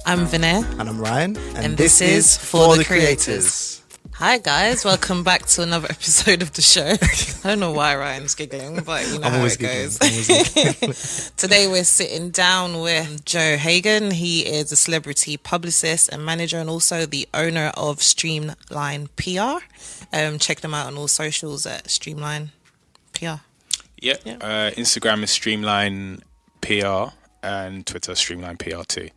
I'm Vinay. And I'm Ryan. And this is For the Creators. Hi guys, welcome back to another episode of the show. I don't know why Ryan's giggling, but you know how it goes. Today we're sitting down with Joe Hagan. He is a celebrity publicist and manager and also the owner of Streamline PR. Check them out on all socials at Streamline PR. Yep. Instagram is Streamline PR and Twitter Streamline PR too.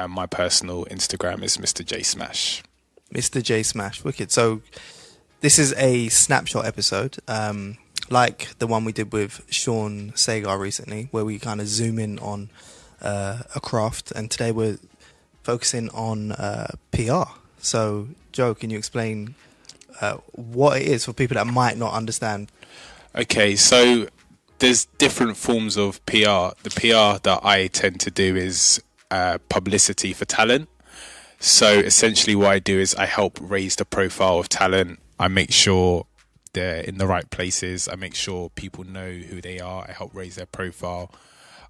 My personal Instagram is Mr. J Smash. Mr. J Smash, wicked. So this is a snapshot episode, like the one we did with Sean Sagar recently, where we kind of zoom in on a craft. And today we're focusing on PR. So Joe, can you explain what it is for people that might not understand? Okay, so there's different forms of PR. The PR that I tend to do is publicity for talent. So essentially what I do is I help raise the profile of talent. I make sure they're in the right places. I make sure people know who they are. I help raise their profile.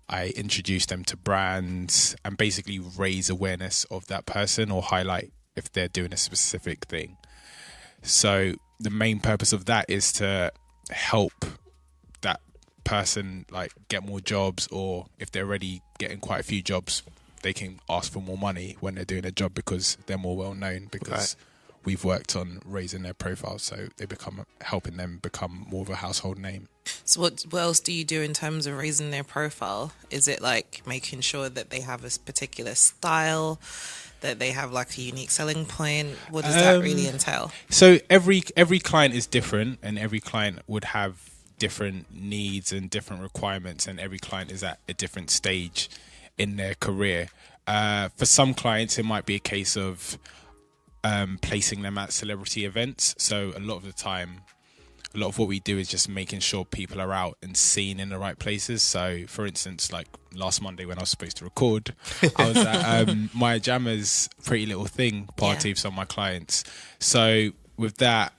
I introduce them to brands and basically raise awareness of that person or highlight if they're doing a specific thing. So the main purpose of that is to help that person like get more jobs, or if they're already getting quite a few jobs, they can ask for more money when they're doing a job because they're more well known, because we've worked on raising their profile, so they become helping them become more of a household name. So what else do you do in terms of raising their profile? Is it like making sure that they have a particular style, that they have like a unique selling point? What does that really entail? So every client is different, and every client would have different needs and different requirements, and every client is at a different stage in their career. For some clients, it might be a case of placing them at celebrity events. So a lot of the time, a lot of what we do is just making sure people are out and seen in the right places. So for instance, like last Monday when I was supposed to record, I was at Maya Jama's Pretty Little Thing party with some of my clients. So with that,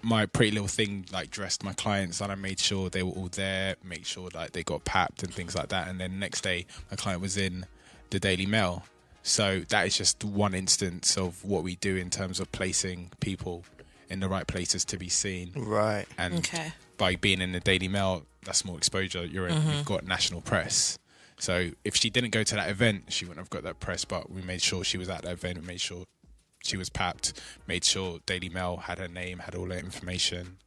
my Pretty Little Thing like dressed my clients, and I made sure they were all there, make sure like they got papped and things like that. And then next day my client was in the Daily Mail. So that is just one instance of what we do in terms of placing people in the right places to be seen. Right. And by being in the Daily Mail, that's more exposure. You've got national press. So if she didn't go to that event, she wouldn't have got that press, but we made sure she was at that event. We made sure she was papped, made sure Daily Mail had her name, had all that information.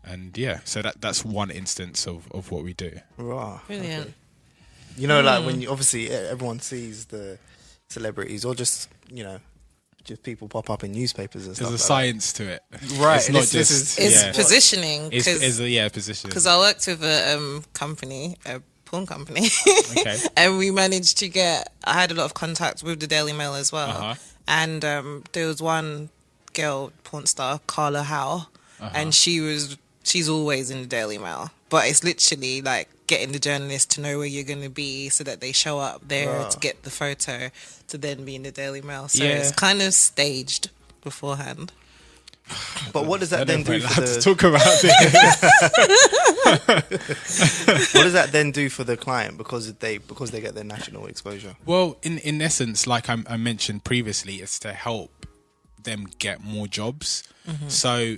And so that's one instance of what we do. Right. Brilliant. Okay. You know, like when you, obviously everyone sees the celebrities, or just, you know, just people pop up in newspapers and stuff. There's a science to it. Right. It's not just... It's positioning. It's positioning. Because I worked with a company, a porn company. Okay. And we managed to I had a lot of contact with the Daily Mail as well. Uh-huh. And there was one girl, porn star, Carla Howe, and she's always in the Daily Mail. But it's literally like getting the journalists to know where you're going to be so that they show up there to get the photo to then be in the Daily Mail. So it's kind of staged beforehand. But what does that then do for the... talk about this. What does that then do for the client because they get their national exposure? Well, in essence, like I mentioned previously, it's to help them get more jobs. Mm-hmm. So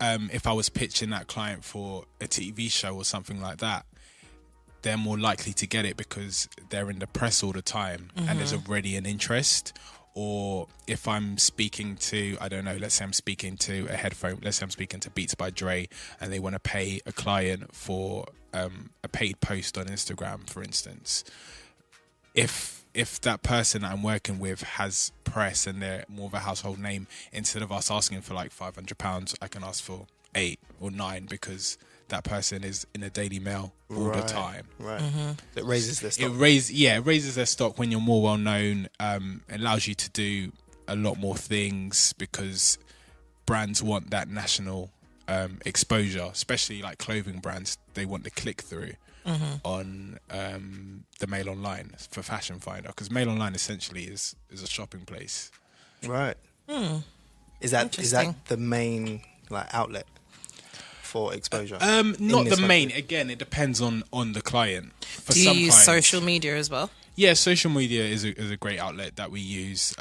if I was pitching that client for a TV show or something like that, they're more likely to get it because they're in the press all the time, and there's already an interest. Or if I'm speaking to, I don't know, let's say I'm speaking to a headphone, let's say I'm speaking to Beats by Dre, and they want to pay a client for a paid post on Instagram, for instance. If that person that I'm working with has press and they're more of a household name, instead of us asking for like £500, I can ask for 8 or 9 because that person is in a Daily Mail all the time. Right. Mm-hmm. It raises their stock. It raises their stock when you're more well known. It allows you to do a lot more things because brands want that national exposure, especially like clothing brands. They want the click through on the Mail Online for Fashion Finder, because Mail Online essentially is a shopping place. Right. Is that the main like outlet for exposure? Not the main. Again, it depends on the client. Do you use social media as well? Yeah, social media is a great outlet that we use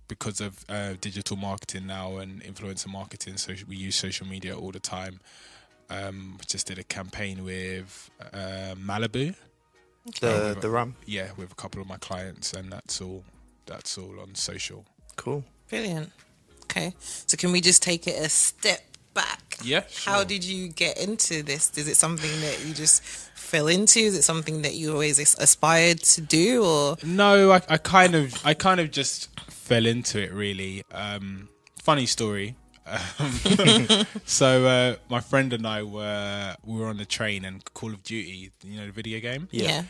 because of digital marketing now and influencer marketing. So we use social media all the time. Just did a campaign with Malibu. The rum. Yeah, with a couple of my clients, and that's all on social. Cool. Brilliant. Okay, so can we just take it a step back? Yeah, sure. How did you get into this? Is it something that you just fell into? Is it something that you always aspired to do, or no? I kind of just fell into it, really. Funny story. So my friend and I we were on the train, and Call of Duty, the video game, yeah.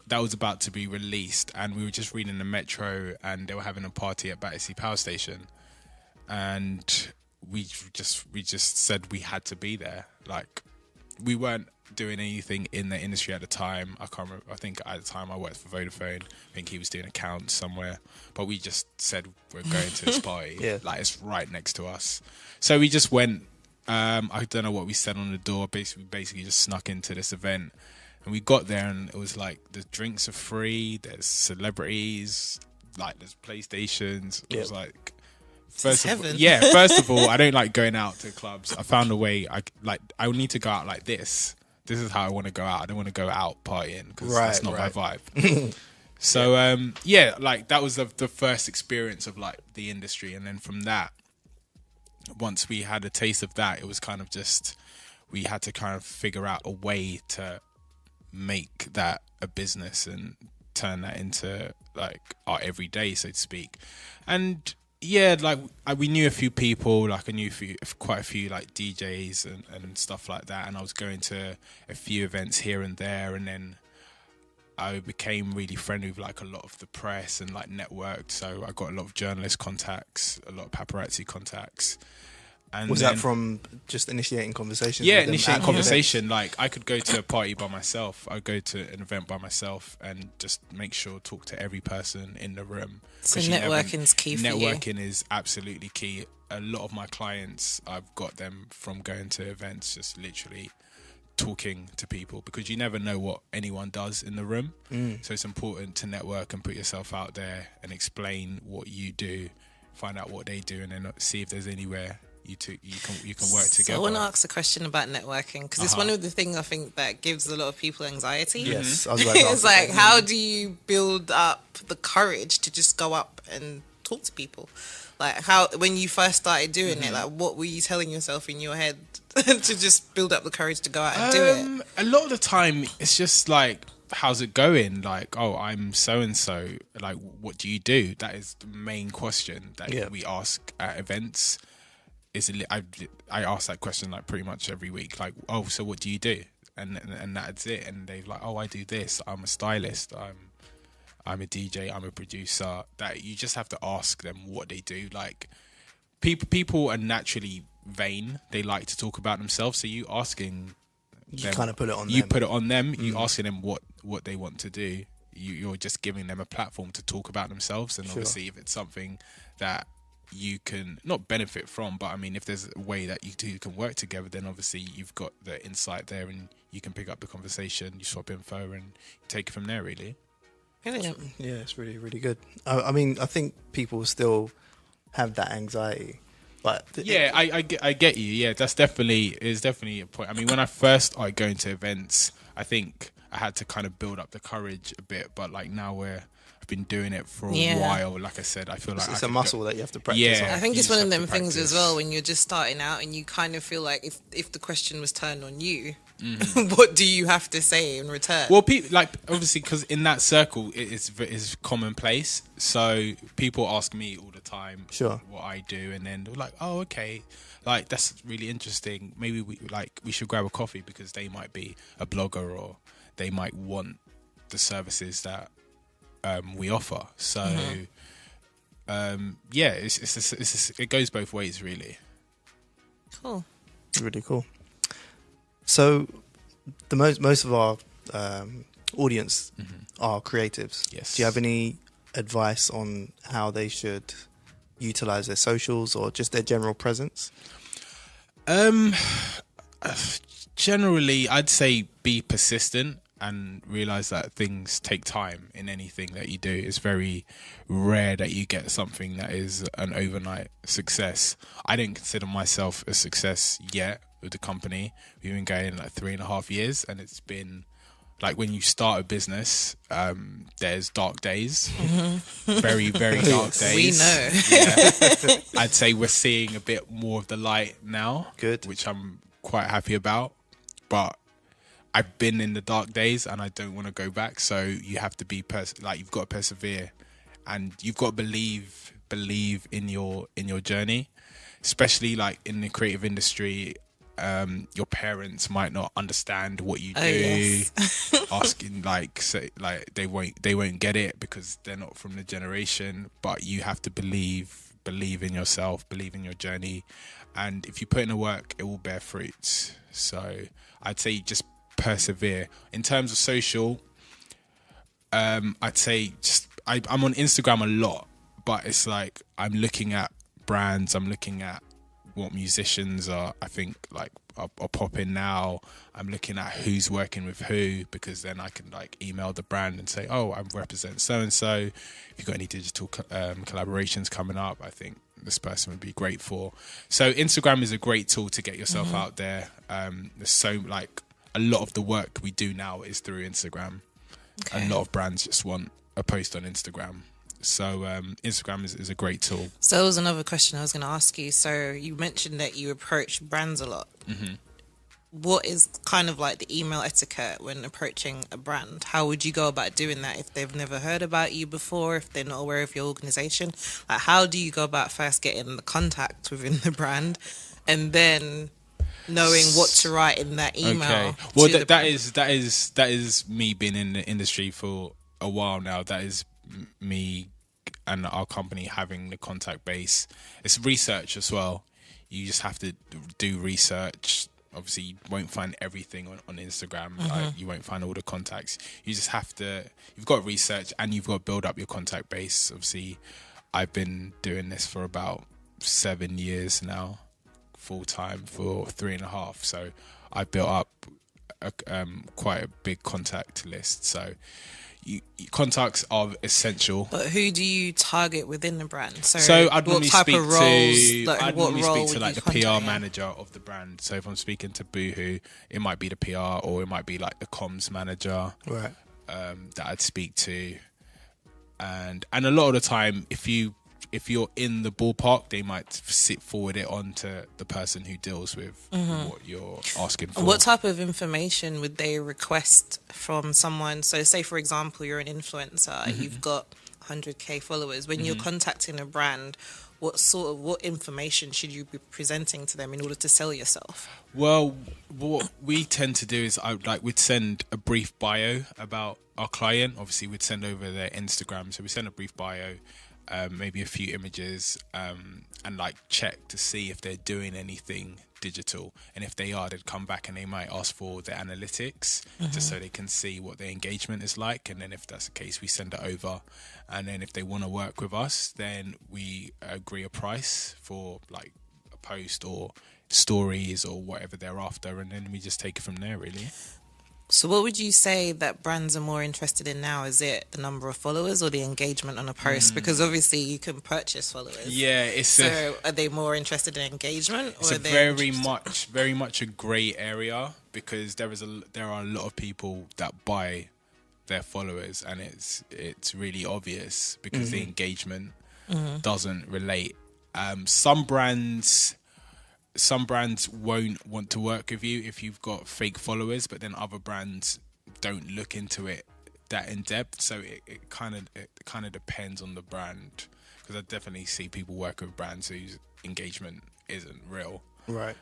that was about to be released, and we were just reading the Metro, and they were having a party at Battersea Power Station, and we just said we had to be there. Like, we weren't doing anything in the industry at the time. I can't remember. I think at the time I worked for Vodafone. I think he was doing accounts somewhere. But we just said we're going to this party. Yeah. Like, it's right next to us. So we just went. I don't know what we said on the door. Basically just snuck into this event. And we got there, and it was like, the drinks are free. There's celebrities. Like, there's PlayStations. It was like... First of all, I don't like going out to clubs. I found a way. I need to go out like this. This is how I want to go out. I don't want to go out partying because that's not my vibe. So like, that was the first experience of like the industry, and then from that, once we had a taste of that, it was kind of just, we had to kind of figure out a way to make that a business and turn that into like our everyday, so to speak. And yeah, like, we knew a few people, like I knew quite a few like DJs and stuff like that, and I was going to a few events here and there, and then I became really friendly with like a lot of the press and like networked, so I got a lot of journalist contacts, a lot of paparazzi contacts. And was that from just initiating conversations? Yeah, initiating conversation. Like, I could go to a party by myself. I'd go to an event by myself and just make sure to talk to every person in the room. So networking's key for you. Networking is absolutely key. A lot of my clients, I've got them from going to events, just literally talking to people, because you never know what anyone does in the room. So it's important to network and put yourself out there and explain what you do, find out what they do, and then see if there's anywhere you can work together. So I want to ask a question about networking, because it's one of the things I think that gives a lot of people anxiety. Yes, I was about to ask it's like, how do you build up the courage to just go up and talk to people? Like, how, when you first started doing it, like, what were you telling yourself in your head to just build up the courage to go out and do it? A lot of the time, it's just like, how's it going? Like, oh, I'm so-and-so. Like, what do you do? That is the main question that we ask at events. I ask that question like pretty much every week. Like, oh, so what do you do? And that's it. And they're like, oh, I do this. I'm a stylist. I'm a DJ. I'm a producer. That you just have to ask them what they do. Like, people are naturally vain. They like to talk about themselves. So you asking them, kind of put it on them. You put it on them. You asking them what they want to do. You're just giving them a platform to talk about themselves. And obviously, if it's something that you can not benefit from, but I mean, if there's a way that you two can work together, then obviously you've got the insight there, and you can pick up the conversation, you swap info, and you take it from there, really. Brilliant. Yeah, it's really, really good. I mean, I think people still have that anxiety, but I get you. Yeah, is definitely a point. I mean, when I first started going to events, I think I had to kind of build up the courage a bit, but like now I've been doing it for a while. Like I said, I feel like it's a muscle that you have to practice. Yeah, I think it's one of them things as well, when you're just starting out and you kind of feel like if the question was turned on you, what do you have to say in return? Well, like, obviously, because in that circle it's commonplace. So people ask me all the time what I do, and then they're like, oh, okay, like, that's really interesting. Maybe we should grab a coffee, because they might be a blogger, or they might want the services that we offer. So it goes both ways, really. Cool. Really cool. So the most of our audience are creatives. Yes. Do you have any advice on how they should utilize their socials or just their general presence? Generally, I'd say be persistent. and realize that things take time in anything that you do. It's very rare that you get something that is an overnight success. I didn't consider myself a success yet with the company. We've been going like 3.5 years, and it's been like, when you start a business, there's dark days, very, very dark days. We know. Yeah. I'd say we're seeing a bit more of the light now, Good, which I'm quite happy about. But I've been in the dark days, and I don't want to go back. So you have to be you've got to persevere, and you've got to believe in your journey, especially like in the creative industry. Your parents might not understand what you do. Yes. Asking they won't get it because they're not from the generation. But you have to believe in yourself, believe in your journey, and if you put in the work, it will bear fruits. So I'd say just persevere. In terms of social, I'd say I'm on Instagram a lot, but it's like I'm looking at brands, I'm looking at what musicians are popping now. I'm looking at who's working with who, because then I can like email the brand and say, oh, I represent so and so. If you've got any digital collaborations coming up, I think this person would be great for. So Instagram is a great tool to get yourself out there. There's so like a lot of the work we do now is through Instagram. Okay. A lot of brands just want a post on Instagram. So Instagram is a great tool. So that was another question I was going to ask you. So you mentioned that you approach brands a lot. Mm-hmm. What is kind of like the email etiquette when approaching a brand? How would you go about doing that if they've never heard about you before, if they're not aware of your organization? Like, how do you go about first getting the contact within the brand and then knowing what to write in that email? Okay. Well, that is me being in the industry for a while now. That is me and our company having the contact base. It's research as well. You just have to do research. Obviously, you won't find everything on Instagram. Like, you won't find all the contacts. You just have to, you've got to research and you've got to build up your contact base. Obviously, I've been doing this for about 7 years now, full time for 3.5. So I built up quite a big contact list. So contacts are essential. But who do you target within the brand? So I'd normally speak to the PR manager of the brand. So if I'm speaking to Boohoo, it might be the PR, or it might be like the comms manager, right? That I'd speak to. And a lot of the time, if you're in the ballpark, they might forward it on to the person who deals with what you're asking for. What type of information would they request from someone? So say, for example, you're an influencer, you've got 100k followers. When you're contacting a brand, what information should you be presenting to them in order to sell yourself? Well, what we tend to do is we'd send a brief bio about our client. Obviously, we'd send over their Instagram. So we send a brief bio, maybe a few images, and like check to see if they're doing anything digital, and if they are, they'd come back and they might ask for the analytics just so they can see what their engagement is like. And then if that's the case, we send it over, and then if they want to work with us, then we agree a price for like a post or stories or whatever they're after, and then we just take it from there, really. So what would you say that brands are more interested in now? Is it the number of followers or the engagement on a post? Because obviously you can purchase followers. Yeah, are they more interested in engagement? It's very much a grey area, because there are a lot of people that buy their followers, and it's really obvious because the engagement doesn't relate. Some brands won't want to work with you if you've got fake followers, but then other brands don't look into it that in depth. So it kind of depends on the brand, because I definitely see people work with brands whose engagement isn't real. Right.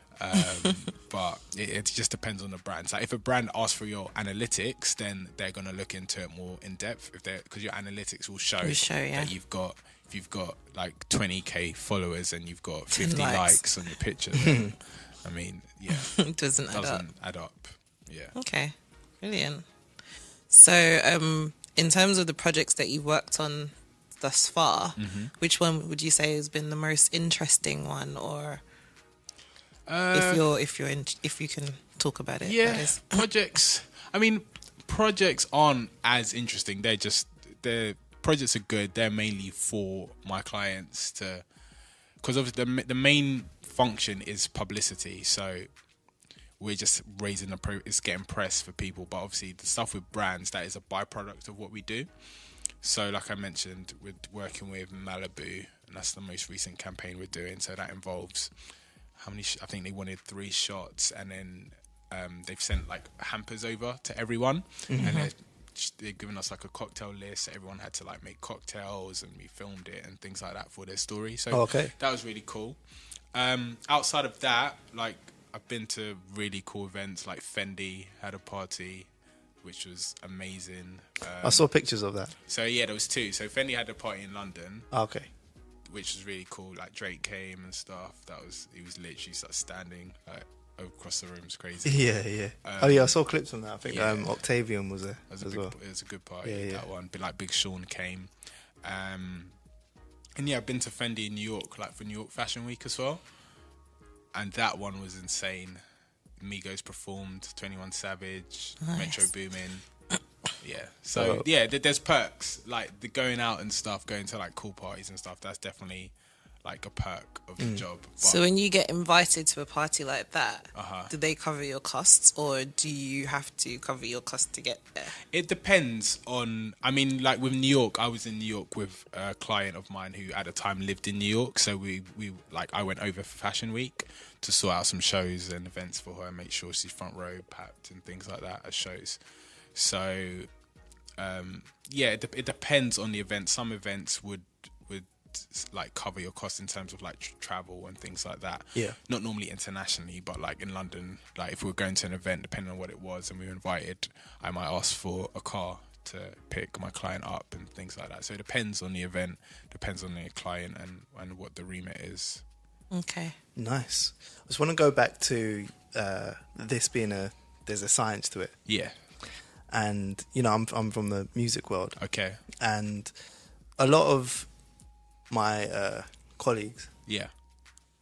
But it just depends on the brand. Like if a brand asks for your analytics, then they're going to look into it more in depth, because your analytics will show that if you've got like 20k followers and you've got 50 likes on your picture, then, I mean, yeah, it doesn't add up. Yeah. Okay, brilliant. So, in terms of the projects that you've worked on thus far, which one would you say has been the most interesting one, or if you can talk about it? Yeah, projects. I mean, projects aren't as interesting. The projects are good. They're mainly for my clients because obviously the main function is publicity. So we're just raising it's getting press for people. But obviously the stuff with brands, that is a byproduct of what we do. So like I mentioned, we're working with Malibu, and that's the most recent campaign we're doing. So that involves how many? I think they wanted 3 shots, and then they've sent like hampers over to everyone, and they've given us like a cocktail list. So everyone had to like make cocktails, and we filmed it and things like that for their story. So that was really cool. Outside of that, like I've been to really cool events. Like Fendi had a party, which was amazing. I saw pictures of that. So yeah, there was 2. So Fendi had a party in London. Okay. Which was really cool. Like Drake came and stuff. He was literally standing like across the room. It's crazy. Yeah. I saw clips from that. I think Octavian was there as well. It was a good party. That one. But like Big Sean came. And yeah, I've been to Fendi in New York, like for New York Fashion Week as well. And that one was insane. Migos performed, 21 Savage, nice. Metro Boomin. Yeah. So yeah, there's perks. Like the going out and stuff, going to like cool parties and stuff, that's definitely like a perk of the job. But, so when you get invited to a party like that, do they cover your costs, or do you have to cover your costs to get there? It depends on, I mean, like with New York, I was in New York with a client of mine who at the time lived in New York. So we like, I went over for Fashion Week to sort out some shows and events for her and make sure she's front row packed and things like that at shows. So yeah, it depends on the event. Some events would like cover your costs in terms of like travel and things like that. Yeah. Not normally internationally, but like in London, like if we were going to an event, depending on what it was and we were invited, I might ask for a car to pick my client up and things like that. So it depends on the event, depends on the client and what the remit is. Okay. Nice. I just want to go back to this being there's a science to it. Yeah. And you know, I'm from the music world. Okay. And a lot of my colleagues,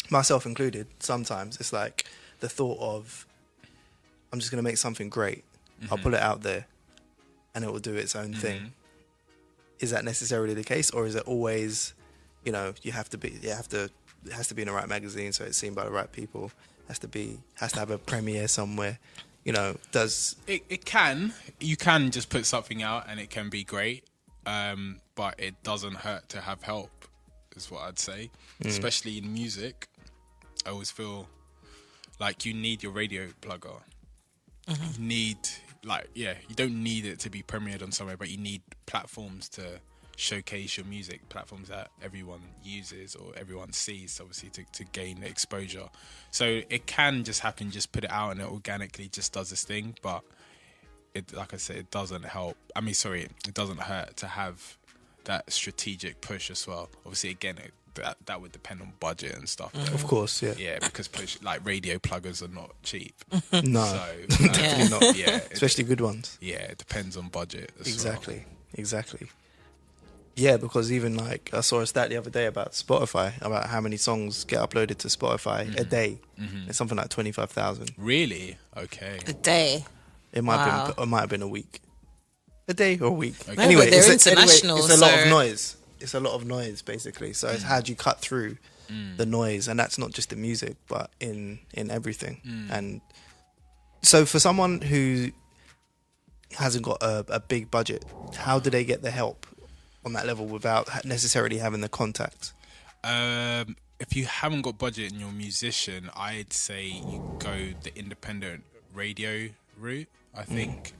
myself included, sometimes it's like the thought of, I'm just going to make something great. I'll put it out there and it will do its own thing. Is that necessarily the case, or is it always, you know, it has to be in the right magazine, so it's seen by the right people, has to have a premiere somewhere, you know? Does it can, you can just put something out and it can be great, but it doesn't hurt to have help, is what I'd say. Especially in music, I always feel like you need your radio plugger. You need, like, you don't need it to be premiered on somewhere, but you need platforms to showcase your music, platforms that everyone uses or everyone sees, obviously, to gain exposure. So it can just happen, just put it out and it organically just does this thing, but it, like I said, it doesn't help. It doesn't hurt to have that strategic push as well. Obviously, again, that would depend on budget and stuff. Of course, yeah. Yeah, because like radio pluggers are not cheap. No, so, definitely not. Yeah, especially good ones. Yeah, it depends on budget as Exactly. Yeah, because even like I saw a stat the other day about Spotify, about how many songs get uploaded to Spotify a day. It's something like 25,000. Really? Okay. A day. It might have been a week. A day or a week. Okay. Anyway, but they're international. It's a lot of noise. It's a lot of noise, basically. So it's how do you cut through the noise? And that's not just in music, but in everything. And so for someone who hasn't got a big budget, how do they get the help on that level without necessarily having the contacts? If you haven't got budget and you're a musician, I'd say you go the independent radio route, I think.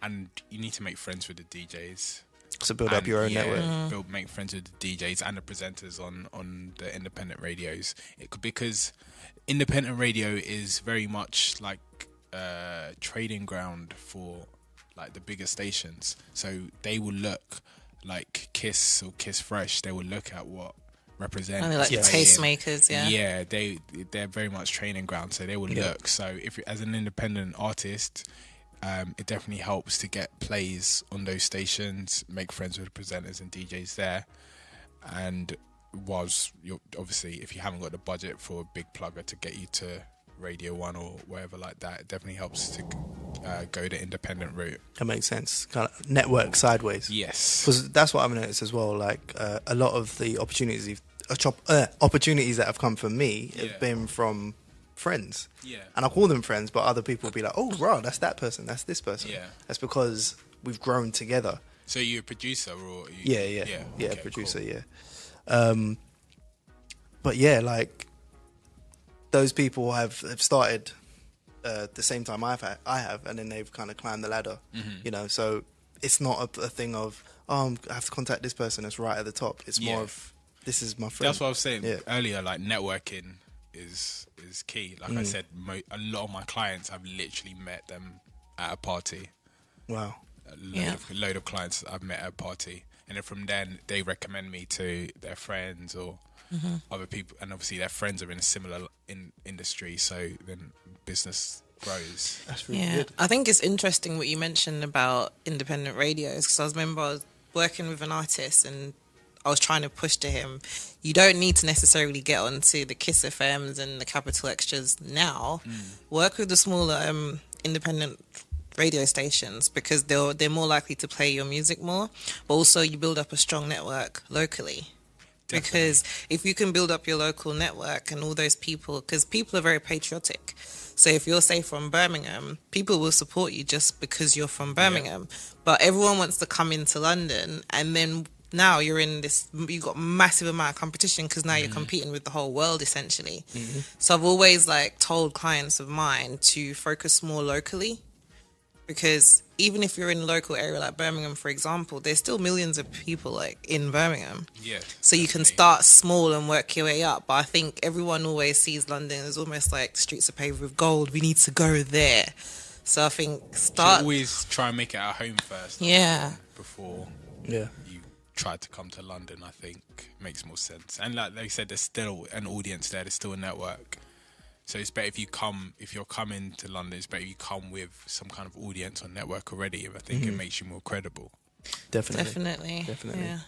And you need to make friends with the DJs. So build up your own network. Make friends with the DJs and the presenters on the independent radios. Because independent radio is very much like a trading ground for like the bigger stations. So they will look like Kiss or Kiss Fresh. They will look at what Represent. And they're like tastemakers, Yeah, they're very much training ground. So they will look. So if as an independent artist, it definitely helps to get plays on those stations, make friends with presenters and DJs there. And you're obviously, if you haven't got the budget for a big plugger to get you to Radio 1 or wherever like that, it definitely helps to go the independent route. That makes sense. Kind of network sideways. Yes. Because that's what I've noticed as well. Like a lot of the opportunities that have come from me have been from friends. Yeah. And I call them friends, but other people will be like, oh, bro, that's that person. That's this person. Yeah. That's because we've grown together. So you're a producer or? Yeah, Okay, producer, cool. yeah. But yeah, like those people have started the same time I have, and then they've kind of climbed the ladder, you know. So it's not a thing of I have to contact this person that's right at the top. It's more of this is my friend. That's what I was saying earlier. Like networking is key. Like I said, a lot of my clients I've literally met them at a party. Wow. A load of clients I've met at a party, and then from then they recommend me to their friends or other people, and obviously their friends are in a similar industry, so then business grows. That's really good. I think it's interesting what you mentioned about independent radios, because I remember I was working with an artist and I was trying to push to him, you don't need to necessarily get onto the Kiss FMs and the Capital Extras now. Work with the smaller independent radio stations, because they're more likely to play your music more, but also you build up a strong network locally. Definitely. Because if you can build up your local network and all those people, because people are very patriotic. So if you're, say, from Birmingham, people will support you just because you're from Birmingham. But everyone wants to come into London, and then now you're in this, you've got massive amount of competition, because now you're competing with the whole world essentially. So I've always told clients of mine to focus more locally, because even if you're in a local area like Birmingham, for example, there's still millions of people in Birmingham. Yeah. So you can start small and work your way up. But I think everyone always sees London as almost like the streets are paved with gold. We need to go there. So I think always try and make it our home first. Before you try to come to London, I think makes more sense. And like they said, there's still an audience there. There's still a network. So it's better if you're coming to London, it's better you come with some kind of audience or network already. I think it makes you more credible. Definitely. Yeah.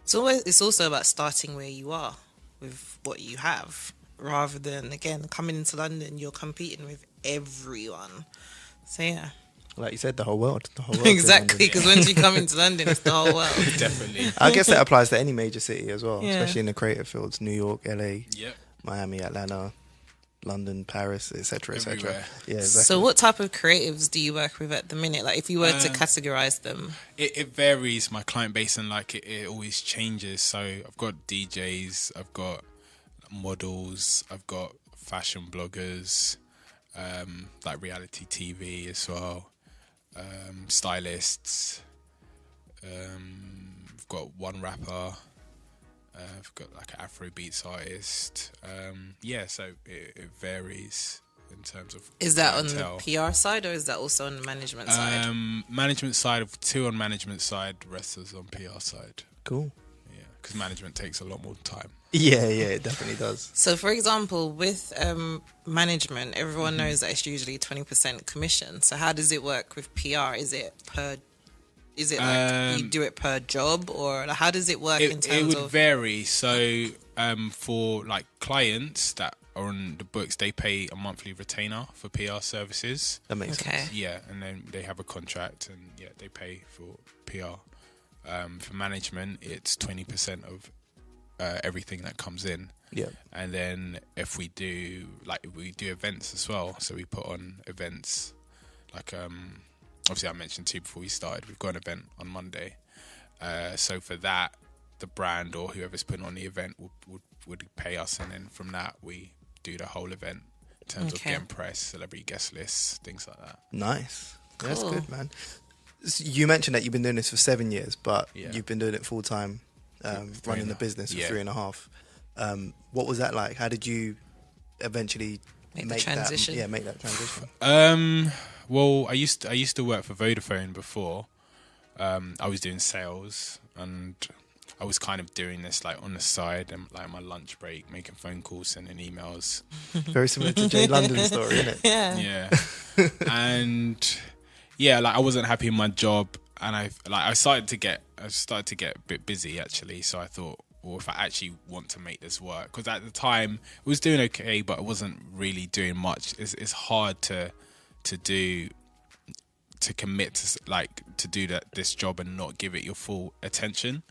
It's also about starting where you are with what you have, rather than, again, coming into London, you're competing with everyone. So yeah. Like you said, the whole world. Exactly, because once you come into London, it's the whole world. Definitely. I guess that applies to any major city as well, especially in the creative fields. New York, LA, Miami, Atlanta, London, Paris, etc., etc. Yeah, exactly. So what type of creatives do you work with at the minute? Like, if you were to categorize them? It varies, my client base, and it always changes. So I've got DJs, I've got models, I've got fashion bloggers, like reality TV as well, stylists. I've got one rapper. I've got like an Afrobeats artist. So it varies in terms of. Is that clientele. On the PR side, or is that also on the management side? Management side, two on management side, the rest is on PR side. Cool. Yeah, because management takes a lot more time. Yeah, it definitely does. So, for example, with management, everyone knows that it's usually 20% commission. So, how does it work with PR? Is it like you do it per job, or how does it work in terms of? It would vary. So for like clients that are on the books, they pay a monthly retainer for PR services. That makes sense. Yeah, and then they have a contract, and they pay for PR. For management, it's 20% of everything that comes in. Yeah. And then if we do events as well, so we put on events like obviously I mentioned to you before we started, we've got an event on Monday. So for that, the brand or whoever's putting on the event would pay us, and then from that we do the whole event in terms of getting press, celebrity guest lists, things like that. Nice. Cool. That's good, man. So you mentioned that you've been doing this for 7 years, but you've been doing it full time, running the business for 3.5. What was that like? How did you eventually make that transition? Make that transition. Well, I used to work for Vodafone before. I was doing sales, and I was kind of doing this like on the side and like my lunch break, making phone calls, sending emails. Very similar to Jay London's story, isn't it? Yeah. And like I wasn't happy in my job, and I started to get a bit busy actually. So I thought, well, if I actually want to make this work, because at the time it was doing okay, but it wasn't really doing much. It's hard to do to commit to like to do this job and not give it your full attention.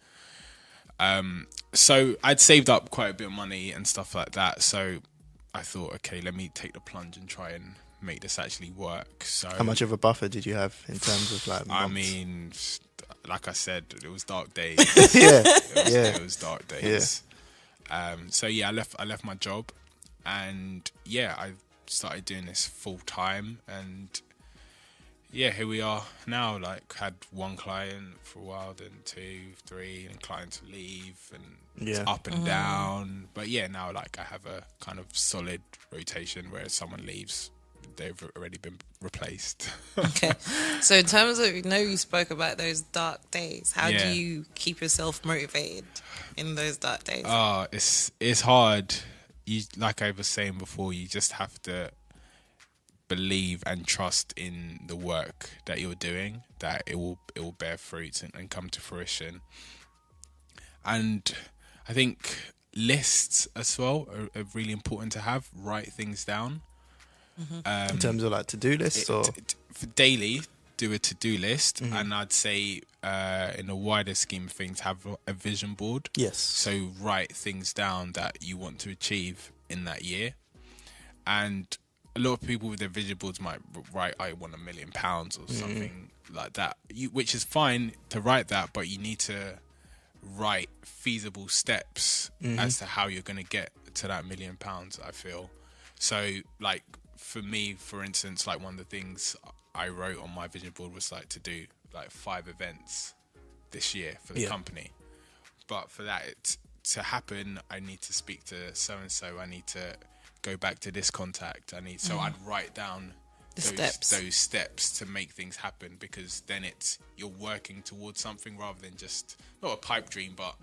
So I'd saved up quite a bit of money and stuff like that. So I thought, okay, let me take the plunge and try and make this actually work. So how much of a buffer did you have in terms of like months? I mean, like I said, it was dark days. It was dark days. So yeah, I left my job, and yeah, I started doing this full time, and yeah, here we are now. Like, had one client for a while, then 2, 3, and clients leave, and it's up and down. But yeah, now like I have a kind of solid rotation where someone leaves, they've already been replaced. Okay, so in terms of, you spoke about those dark days. How do you keep yourself motivated in those dark days? It's hard. You, like I was saying before, you just have to believe and trust in the work that you're doing, that it will bear fruit and come to fruition. And I think lists as well are really important to have. Write things down. In terms of like to-do lists, or for daily, do a to-do list, and I'd say in a wider scheme of things, have a vision board. Yes. So write things down that you want to achieve in that year. And a lot of people with their vision boards might write, I want £1 million or something like that, which is fine to write that, but you need to write feasible steps as to how you're going to get to that £1 million, I feel. So like for me, for instance, like one of the things I wrote on my vision board was like to do like 5 events this year for the company. But for that to happen, I need to speak to so-and-so, I need to go back to this contact. So I'd write down those steps to make things happen, because then you're working towards something rather than just not a pipe dream, but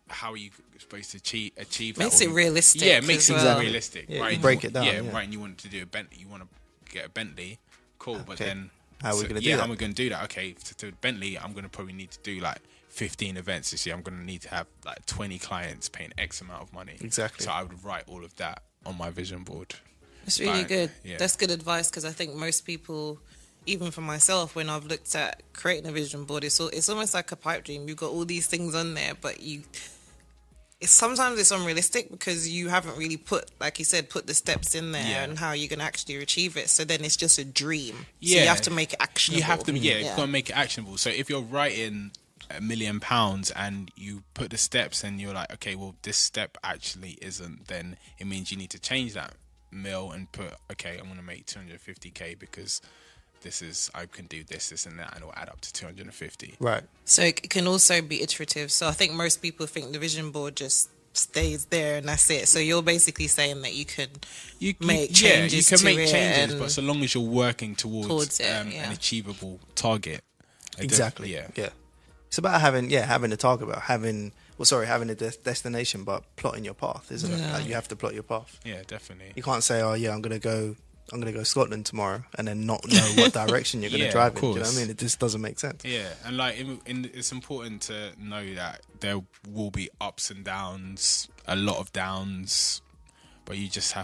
how are you supposed to achieve that? Makes it realistic. Yeah, it makes it realistic. Yeah, right? You break it down. Yeah, right. And you want to do a Bentley, you want to get a Bentley, cool. But then how are we going to do that? How am I going to do that? Okay, to Bentley, I'm going to probably need to do like 15 events this year. I'm going to need to have like 20 clients paying X amount of money. Exactly. So I would write all of that on my vision board. It's really good. Yeah. That's good advice, because I think most people, even for myself, when I've looked at creating a vision board, it's almost like a pipe dream. You've got all these things on there, but sometimes it's unrealistic because you haven't really put the steps in there and how you're going to actually achieve it. So then it's just a dream. So you have to make it actionable. You've got to make it actionable. So if you're writing £1 million and you put the steps and you're like, okay, well, this step actually isn't, then it means you need to change that mill and put, okay, I'm going to make 250k because I can do this and that, and it'll add up to 250. Right. So it can also be iterative. So I think most people think the vision board just stays there and that's it. So you're basically saying that you can make changes. You can make changes, but so long as you're working towards an achievable target. Exactly. Yeah. It's about having a target, about having a destination, but plotting your path, isn't it? Like, you have to plot your path. Yeah, definitely. You can't say, I'm gonna go Scotland tomorrow and then not know what direction you're gonna drive in. Do you know what I mean? It just doesn't make sense. Yeah, and like it's important to know that there will be ups and downs, a lot of downs, but you just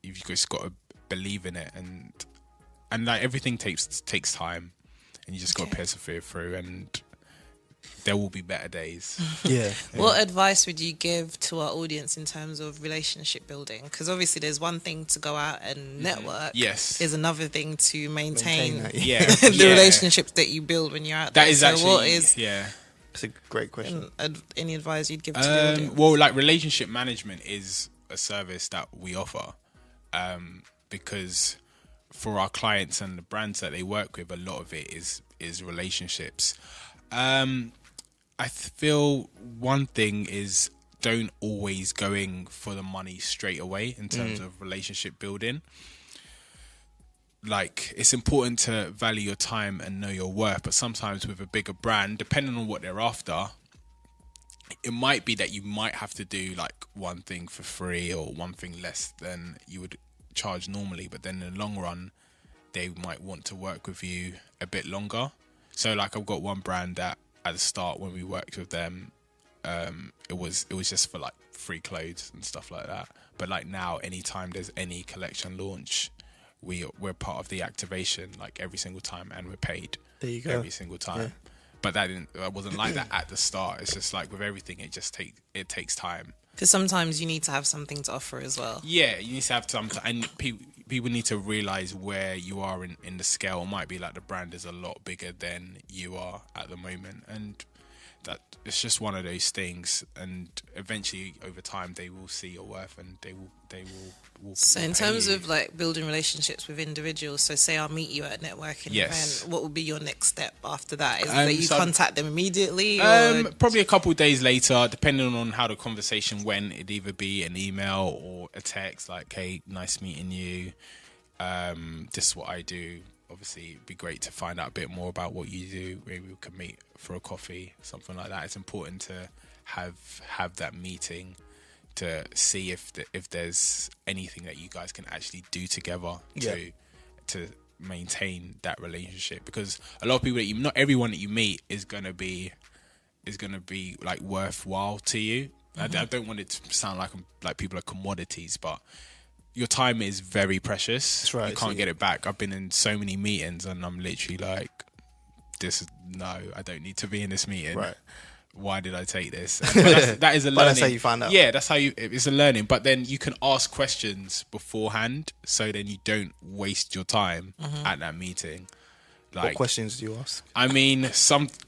you've just got to believe in it, and like everything takes time, and you just got to persevere through, and there will be better days. Yeah. What advice would you give to our audience in terms of relationship building? Because obviously there's one thing to go out and network. Yes. There's another thing to maintain that, the relationships that you build when you're out there. That is It's a great question. Any advice you'd give to the audience? Well, like relationship management is a service that we offer, because for our clients and the brands that they work with, a lot of it is relationships. I feel one thing is don't always going for the money straight away in terms of relationship building. Like, it's important to value your time and know your worth, but sometimes with a bigger brand, depending on what they're after, it might be that you might have to do like one thing for free or one thing less than you would charge normally, but then in the long run, they might want to work with you a bit longer. So like, I've got one brand that at the start when we worked with them, it was just for like free clothes and stuff like that. But like now, anytime there's any collection launch, we're part of the activation like every single time, and we're paid every single time. Yeah. But that wasn't like that at the start. It's just like with everything, it takes time. Because sometimes you need to have something to offer as well. Yeah, you need to have something, and people need to realize where you are in the scale. It might be like the brand is a lot bigger than you are at the moment, and that it's just one of those things. And eventually, over time, they will see your worth, and they will. So in terms of like building relationships with individuals, so say I'll meet you at a networking event, what would be your next step after that? Is that you contact them immediately? Or probably a couple of days later, depending on how the conversation went. It'd either be an email or a text like, hey, nice meeting you. This is what I do. Obviously, it'd be great to find out a bit more about what you do. Maybe we could meet for a coffee, something like that. It's important to have that meeting to see if there's anything that you guys can actually do together to maintain that relationship. Because a lot of people not everyone that you meet is gonna be like worthwhile to you. I don't want it to sound like people are commodities, but your time is very precious. That's right. You can't get it back. I've been in so many meetings and I'm literally like, I don't need to be in this meeting. Right. Why did I take this? That is a learning. But that's how you find out. Yeah, it's a learning. But then you can ask questions beforehand, so then you don't waste your time at that meeting. Like, what questions do you ask? I mean,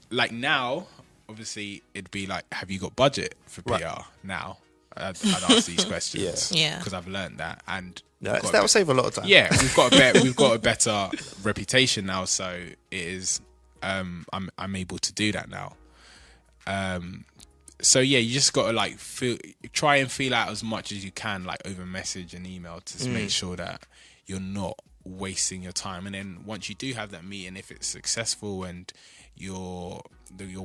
like now, obviously, it'd be like, have you got budget for PR now? I'd ask these questions. Yeah. Because I've learned that, and that will save a lot of time. Yeah, we've got a better reputation now, so it is. I'm able to do that now. So yeah, you just got to try and feel out as much as you can, like over message and email, to make sure that you're not wasting your time. And then once you do have that meeting, if it's successful and you're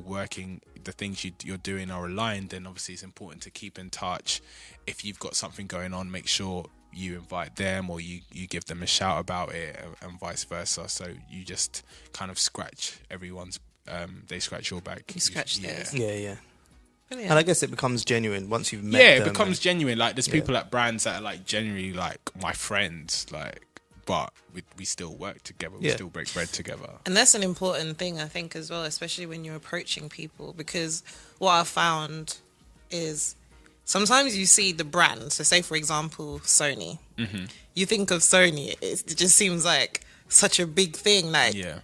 working, the things you're doing are aligned, then obviously it's important to keep in touch. If you've got something going on, make sure you invite them, or you give them a shout about it, and vice versa. So you just kind of scratch everyone's. They scratch your back. You scratch theirs. Yeah. Brilliant. And I guess it becomes genuine once you've met them. Yeah, it becomes genuine. Like there's people at brands that are like genuinely like my friends, like, but we still work together. We still break bread together. And that's an important thing, I think, as well, especially when you're approaching people, because what I've found is sometimes you see the brand. So say, for example, Sony. You think of Sony, it just seems like such a big thing,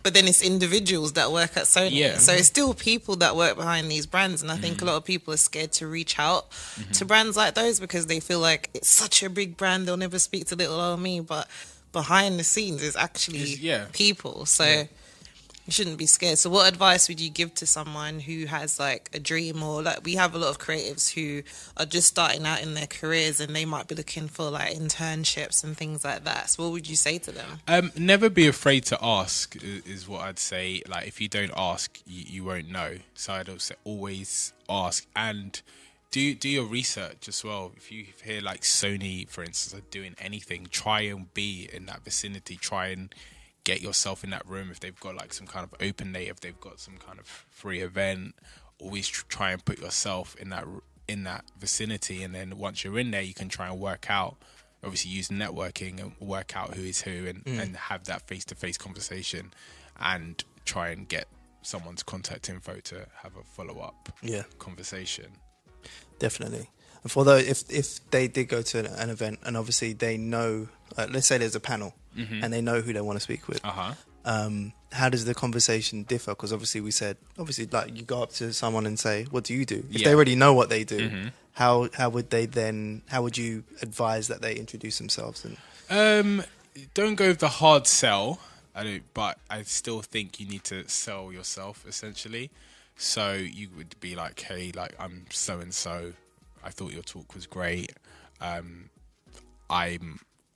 but then it's individuals that work at Sony, so it's still people that work behind these brands. And I think a lot of people are scared to reach out to brands like those because they feel like it's such a big brand, they'll never speak to little old me, but behind the scenes is actually people, so you shouldn't be scared. So what advice would you give to someone who has like a dream, or like we have a lot of creatives who are just starting out in their careers and they might be looking for like internships and things like that? So what would you say to them? Never be afraid to ask is what I'd say. Like if you don't ask, you won't know. So I'd also always ask, and do your research as well. If you hear like Sony, for instance, are doing anything, try and be in that vicinity. Try and get yourself in that room. If they've got like some kind of open day, if they've got some kind of free event, always try and put yourself in that vicinity. And then once you're in there, you can try and work out, obviously use networking and work out who is who, and have that face-to-face conversation, and try and get someone's contact info to have a follow-up conversation. Definitely. And for those, if they did go to an event and obviously they know, let's say there's a panel and they know who they want to speak with, how does the conversation differ? Because obviously we said, like you go up to someone and say, what do you do? If they already know what they do, how would you advise that they introduce themselves? And don't go with the hard sell. But I still think you need to sell yourself essentially. So you would be like, hey, like I'm so and so. I thought your talk was great. I'm a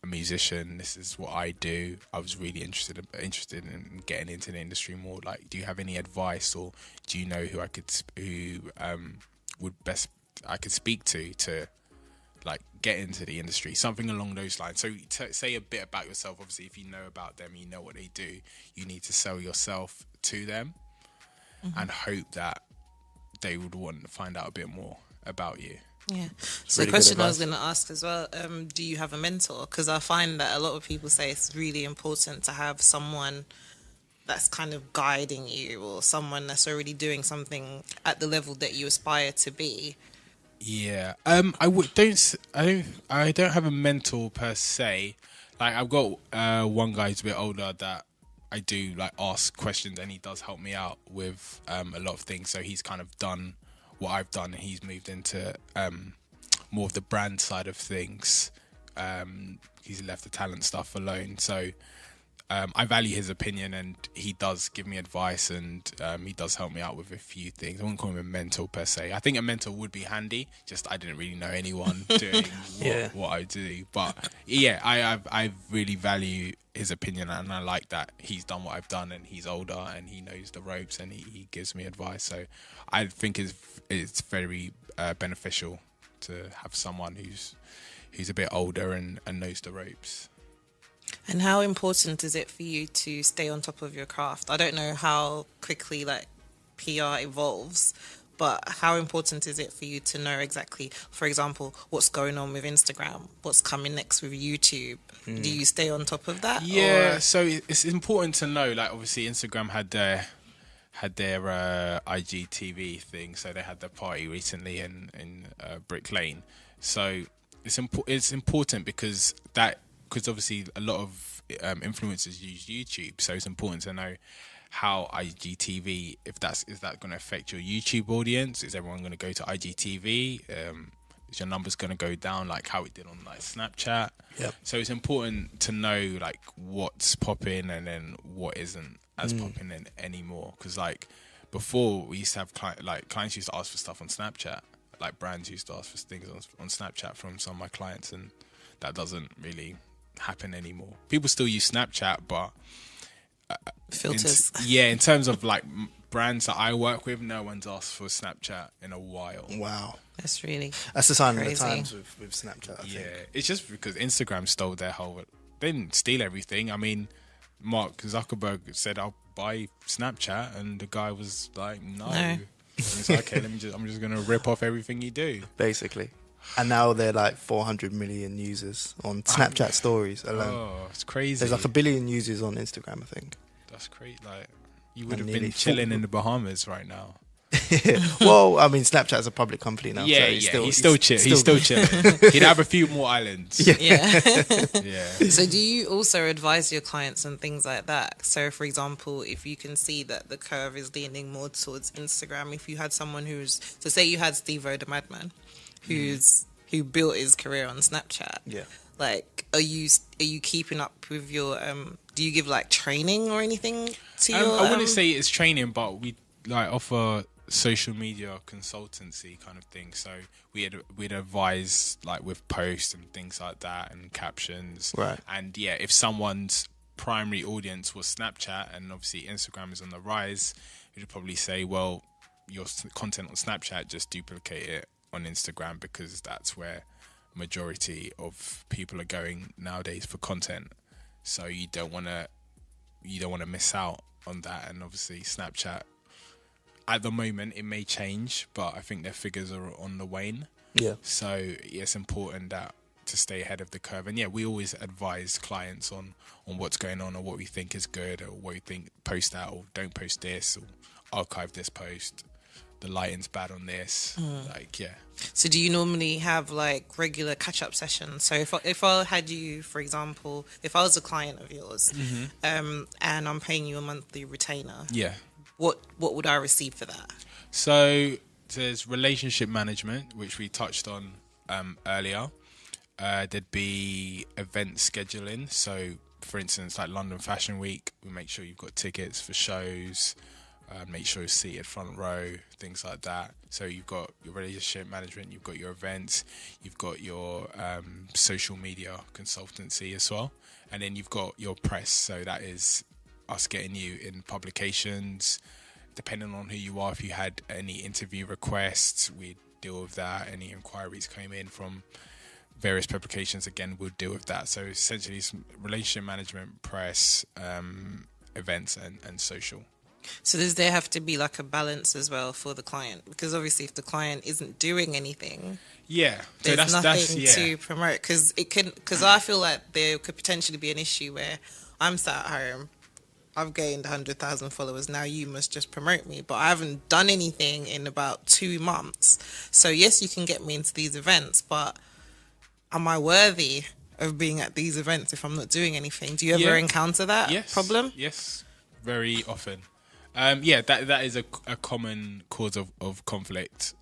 musician. This is what I do. I was really interested in getting into the industry more. Like, do you have any advice, or do you know who I could speak to like get into the industry? Something along those lines. So say a bit about yourself. Obviously, if you know about them, you know what they do. You need to sell yourself to them, and hope that they would want to find out a bit more about you. Yeah. So Really the good question I was advice. going to ask as well, do you have a mentor? Because I find that a lot of people say it's really important to have someone that's kind of guiding you, or someone that's already doing something at the level that you aspire to be. Yeah. I don't have a mentor per se. Like I've got one guy who's a bit older that I do like ask questions, and he does help me out with a lot of things. So he's kind of done what I've done, and he's moved into more of the brand side of things. He's left the talent stuff alone. So I value his opinion, and he does give me advice, and he does help me out with a few things. I wouldn't call him a mentor per se. I think a mentor would be handy. Just I didn't really know anyone doing what I do. But yeah, I really value his opinion, and I like that he's done what I've done, and he's older, and he knows the ropes, and he gives me advice. So I think it's very beneficial to have someone who's a bit older and knows the ropes. And how important is it for you to stay on top of your craft? I don't know how quickly like PR evolves, but how important is it for you to know exactly, for example, what's going on with Instagram, what's coming next with YouTube? Do you stay on top of that? Yeah, or? so it's important to know. Like obviously, Instagram had their IGTV thing, so they had their party recently in Brick Lane. So it's important because obviously a lot of influencers use YouTube, so it's important to know how IGTV, is that going to affect your YouTube audience? Is everyone going to go to IGTV? Is your numbers going to go down like how it did on like Snapchat? Yep. So it's important to know like what's popping and then what isn't as popping in anymore. Because like before we used to have clients used to ask for stuff on Snapchat, like brands used to ask for things on Snapchat from some of my clients, and that doesn't really happen anymore. People still use Snapchat, but Filters. in terms of like brands that I work with, no one's asked for Snapchat in a while. Wow. That's the sign crazy. of the times with Snapchat, I think. It's just because Instagram stole their whole. They didn't steal everything. I mean, Mark Zuckerberg said, "I'll buy Snapchat," and the guy was like, "No." And it's like, okay, I'm just gonna rip off everything you do. Basically. And now they're like 400 million users on Snapchat stories alone. Oh, it's crazy. There's like 1 billion users on Instagram, I think. That's crazy. Like, you would have nearly been chilling in the Bahamas right now. Well, I mean, Snapchat's a public company now. Yeah, so he's still chilling. He'd have a few more islands. Yeah. Yeah. So do you also advise your clients and things like that? So for example, if you can see that the curve is leaning more towards Instagram, if you had someone so say you had Steve-O the Madman, who built his career on Snapchat. Yeah. Like, are you keeping up with your do you give like training or anything to your I wouldn't say it's training, but we like offer social media consultancy kind of thing. So we'd advise like with posts and things like that and captions. Right. And yeah, if someone's primary audience was Snapchat and obviously Instagram is on the rise, we'd probably say, well, your content on Snapchat, just duplicate it on Instagram because that's where majority of people are going nowadays for content. So you don't want to miss out on that. And obviously Snapchat at the moment it may change, but I think their figures are on the wane. Yeah. So it's important to stay ahead of the curve. And yeah, we always advise clients on what's going on or what we think is good or what we think post that or don't post this or archive this post. The lighting's bad on this. Like, yeah. So do you normally have like regular catch-up sessions? So if I had you, for example, if I was a client of yours, and I'm paying you a monthly retainer, Yeah. what would I receive for that? So there's relationship management, which we touched on earlier. There'd be event scheduling. So, for instance, like London Fashion Week, we make sure you've got tickets for shows. Make sure you're seated front row, things like that. So you've got your relationship management, you've got your events, you've got your social media consultancy as well. And then you've got your press. So that is us getting you in publications. Depending on who you are, if you had any interview requests, we'd deal with that. Any inquiries came in from various publications, again, we'll deal with that. So essentially it's relationship management, press, events and social. So does there have to be like a balance as well for the client? Because obviously if the client isn't doing anything, so there's nothing to promote. Because I feel like there could potentially be an issue where I'm sat at home, I've gained 100,000 followers, now you must just promote me, but I haven't done anything in about 2 months. So yes, you can get me into these events, but am I worthy of being at these events if I'm not doing anything? Do you ever encounter that problem? Yes, very often. That is a common cause of conflict.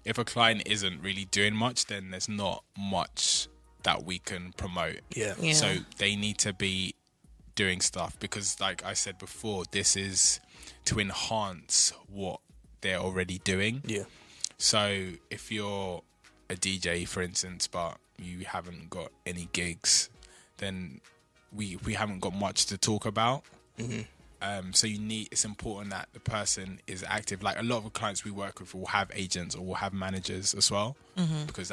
If a client isn't really doing much, then there's not much that we can promote. Yeah. So they need to be doing stuff, because like I said before, this is to enhance what they're already doing. Yeah. So if you're a DJ, for instance, but you haven't got any gigs, then we haven't got much to talk about. So it's important that the person is active. Like a lot of the clients we work with will have agents or will have managers as well, because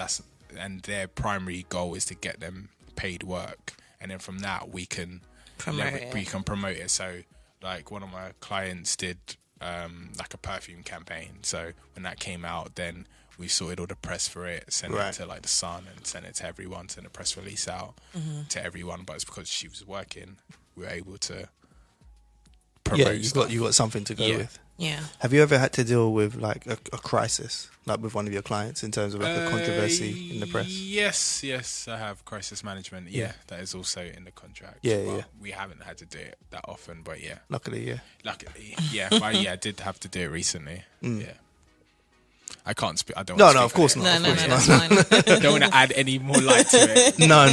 their primary goal is to get them paid work, and then from that we can promote it. So like one of my clients did like a perfume campaign. So when that came out, then we sorted all the press for it, sent it to like the Sun and sent it to everyone, sent a press release out to everyone. But it's because she was working, we were able to promote. Yeah, you got something to go with. Yeah. Have you ever had to deal with like a crisis, like with one of your clients, in terms of like a controversy in the press? Yes, I have crisis management. Yeah, that is also in the contract. We haven't had to do it that often, but Luckily, yeah. But I did have to do it recently. Yeah. I can't speak. I don't. No, of course not. No, that's fine. I don't want to add any more light to it. No,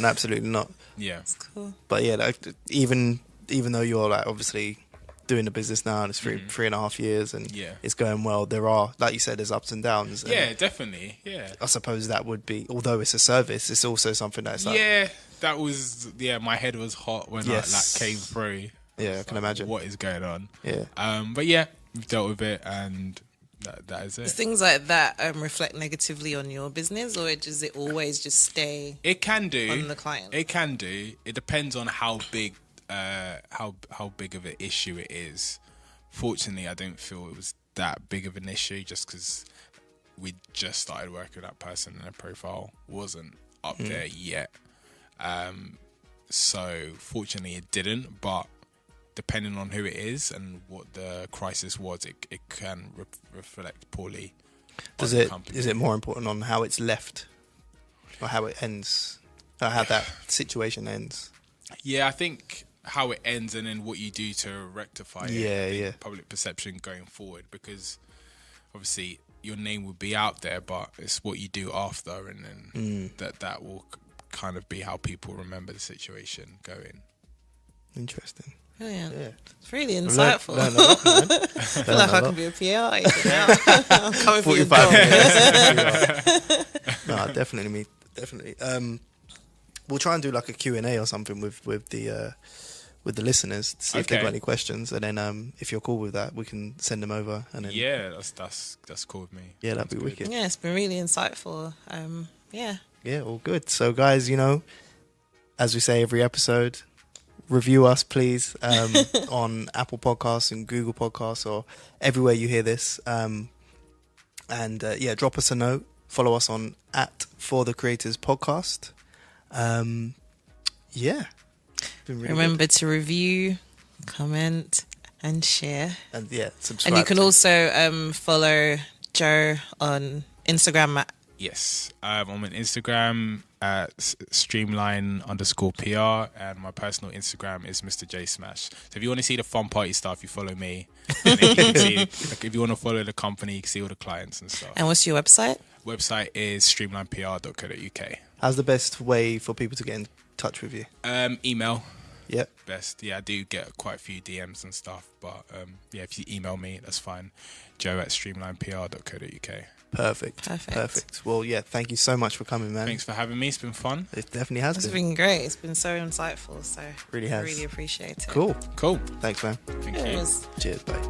absolutely not. Yeah, that's cool. But yeah, like, even though you're like obviously doing the business now and it's 3.5 years and it's going well, there are, like you said, there's ups and downs. And definitely. Yeah, I suppose that would be, although it's a service, it's also something that's like, that was my head was hot when that came through. Yeah, I can imagine what is going on. Yeah, but we've dealt with it, and that is it. Does things like that reflect negatively on your business, or does it always just stay? It can do on the client. It can do. It depends on how big how big of an issue it is. Fortunately, I don't feel it was that big of an issue, just because we just started working with that person and their profile wasn't up there yet. So fortunately it didn't, but depending on who it is and what the crisis was, it can reflect poorly. Is it more important on how it's left or how it ends, or how that situation ends? Yeah, I think how it ends and then what you do to rectify public perception going forward, because obviously your name would be out there, but it's what you do after, and then that will kind of be how people remember the situation going. Interesting. Brilliant. Yeah. It's really insightful. Learn a lot, man. I feel like I can be a PR agent now. I'm coming for your 45 job. minutes. No, definitely. We'll try and do like a Q&A or something with the listeners to see if they've got any questions, and then if you're cool with that, we can send them over. And then that's cool with me. Yeah, that'd be wicked. Yeah, it's been really insightful. Yeah, all good. So guys, as we say every episode, review us please on Apple Podcasts and Google Podcasts or everywhere you hear this. Drop us a note. Follow us on @ForTheCreatorsPodcast. Really remember to review, comment, and share. And subscribe. And you can also follow Joe on Instagram Yes, I'm on Instagram at streamline_PR, and my personal Instagram is Mr. J Smash. So if you want to see the fun party stuff, you follow me. And then you can see, if you want to follow the company, you can see all the clients and stuff. And what's your website? Website is streamlinepr.co.uk. How's the best way for people to get in touch with you? Email. Yep. Best. Yeah, I do get quite a few DMs and stuff, but if you email me, that's fine. joe@streamlinepr.co.uk. Perfect. Well, thank you so much for coming, man. Thanks for having me. It's been fun. It definitely has been. It's been great. It's been so insightful. So really has. I really appreciate it. Cool. Cool. Thanks, man. Thank you. Cheers. Bye.